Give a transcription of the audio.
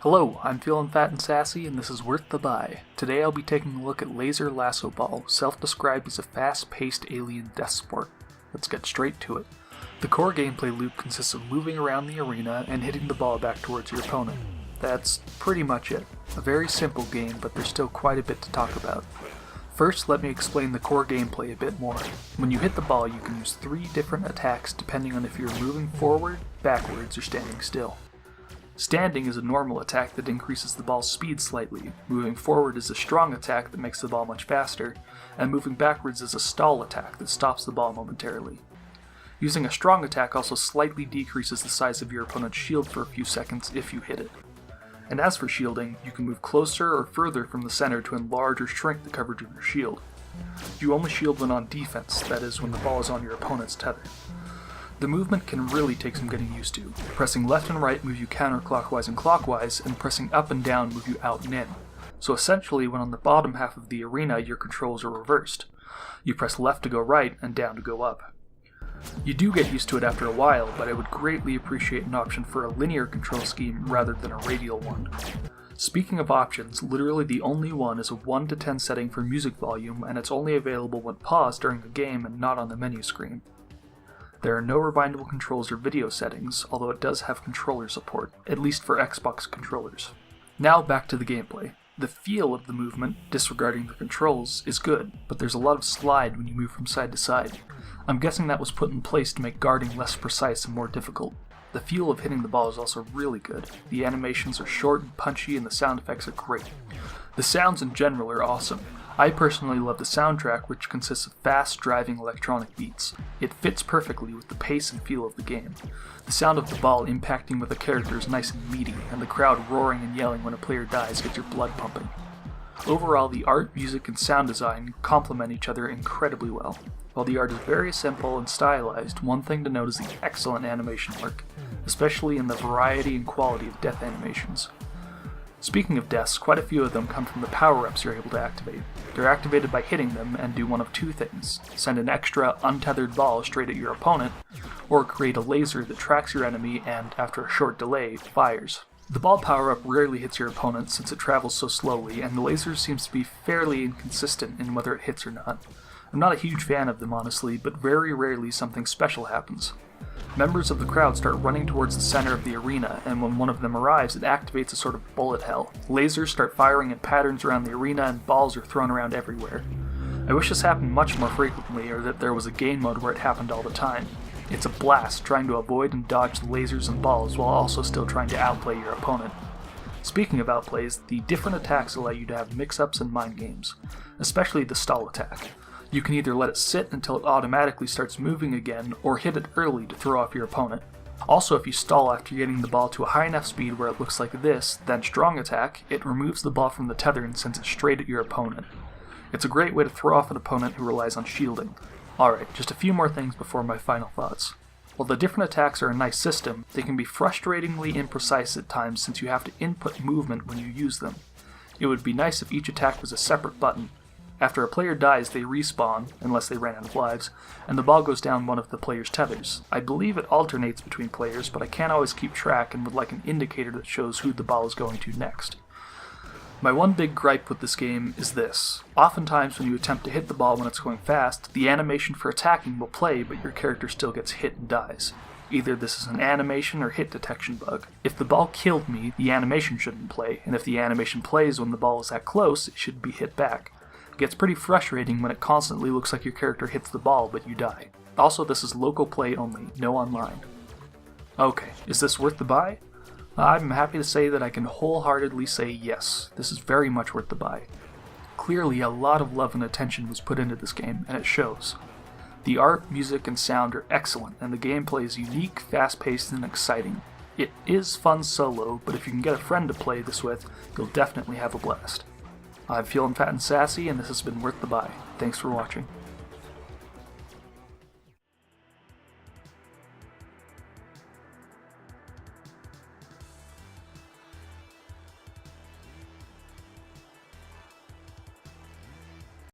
Hello, I'm feeling fat and sassy, and this is Worth the Buy. Today I'll be taking a look at Laser Lasso Ball, self-described as a fast-paced alien death sport. Let's get straight to it. The core gameplay loop consists of moving around the arena and hitting the ball back towards your opponent. That's pretty much it. A very simple game, but there's still quite a bit to talk about. First, let me explain the core gameplay a bit more. When you hit the ball, you can use 3 different attacks depending on if you're moving forward, backwards, or standing still. Standing is a normal attack that increases the ball's speed slightly, moving forward is a strong attack that makes the ball much faster, and moving backwards is a stall attack that stops the ball momentarily. Using a strong attack also slightly decreases the size of your opponent's shield for a few seconds if you hit it. And as for shielding, you can move closer or further from the center to enlarge or shrink the coverage of your shield. You only shield when on defense, that is, when the ball is on your opponent's tether. The movement can really take some getting used to. Pressing left and right move you counterclockwise and clockwise, and pressing up and down move you out and in. So essentially, when on the bottom half of the arena, your controls are reversed. You press left to go right and down to go up. You do get used to it after a while, but I would greatly appreciate an option for a linear control scheme rather than a radial one. Speaking of options, literally the only one is a 1 to 10 setting for music volume, and it's only available when paused during the game and not on the menu screen. There are no rewindable controls or video settings, although it does have controller support, at least for Xbox controllers. Now back to the gameplay. The feel of the movement, disregarding the controls, is good, but there's a lot of slide when you move from side to side. I'm guessing that was put in place to make guarding less precise and more difficult. The feel of hitting the ball is also really good. The animations are short and punchy, and the sound effects are great. The sounds in general are awesome. I personally love the soundtrack, which consists of fast, driving electronic beats. It fits perfectly with the pace and feel of the game. The sound of the ball impacting with a character is nice and meaty, and the crowd roaring and yelling when a player dies gets your blood pumping. Overall, the art, music, and sound design complement each other incredibly well. While the art is very simple and stylized, one thing to note is the excellent animation work, especially in the variety and quality of death animations. Speaking of deaths, quite a few of them come from the power-ups you're able to activate. They're activated by hitting them and do one of 2 things: send an extra, untethered ball straight at your opponent, or create a laser that tracks your enemy and, after a short delay, fires. The ball power-up rarely hits your opponent since it travels so slowly, and the laser seems to be fairly inconsistent in whether it hits or not. I'm not a huge fan of them, honestly, but very rarely something special happens. Members of the crowd start running towards the center of the arena, and when one of them arrives, it activates a sort of bullet hell. Lasers start firing in patterns around the arena, and balls are thrown around everywhere. I wish this happened much more frequently, or that there was a game mode where it happened all the time. It's a blast trying to avoid and dodge the lasers and balls while also still trying to outplay your opponent. Speaking of outplays, the different attacks allow you to have mix-ups and mind games, especially the stall attack. You can either let it sit until it automatically starts moving again, or hit it early to throw off your opponent. Also, if you stall after getting the ball to a high enough speed where it looks like this, then strong attack, it removes the ball from the tether and sends it straight at your opponent. It's a great way to throw off an opponent who relies on shielding. Alright, just a few more things before my final thoughts. While the different attacks are a nice system, they can be frustratingly imprecise at times since you have to input movement when you use them. It would be nice if each attack was a separate button. After a player dies, they respawn, unless they ran out of lives, and the ball goes down one of the player's tethers. I believe it alternates between players, but I can't always keep track and would like an indicator that shows who the ball is going to next. My one big gripe with this game is this. Oftentimes when you attempt to hit the ball when it's going fast, the animation for attacking will play, but your character still gets hit and dies. Either this is an animation or hit detection bug. If the ball killed me, the animation shouldn't play, and if the animation plays when the ball is that close, it should be hit back. It gets pretty frustrating when it constantly looks like your character hits the ball but you die. Also, this is local play only, no online. Okay, is this worth the buy? I'm happy to say that I can wholeheartedly say yes, this is very much worth the buy. Clearly a lot of love and attention was put into this game, and it shows. The art, music, and sound are excellent, and the gameplay is unique, fast-paced, and exciting. It is fun solo, but if you can get a friend to play this with, you'll definitely have a blast. I'm feeling fat and sassy, and this has been Worth the Buy. Thanks for watching.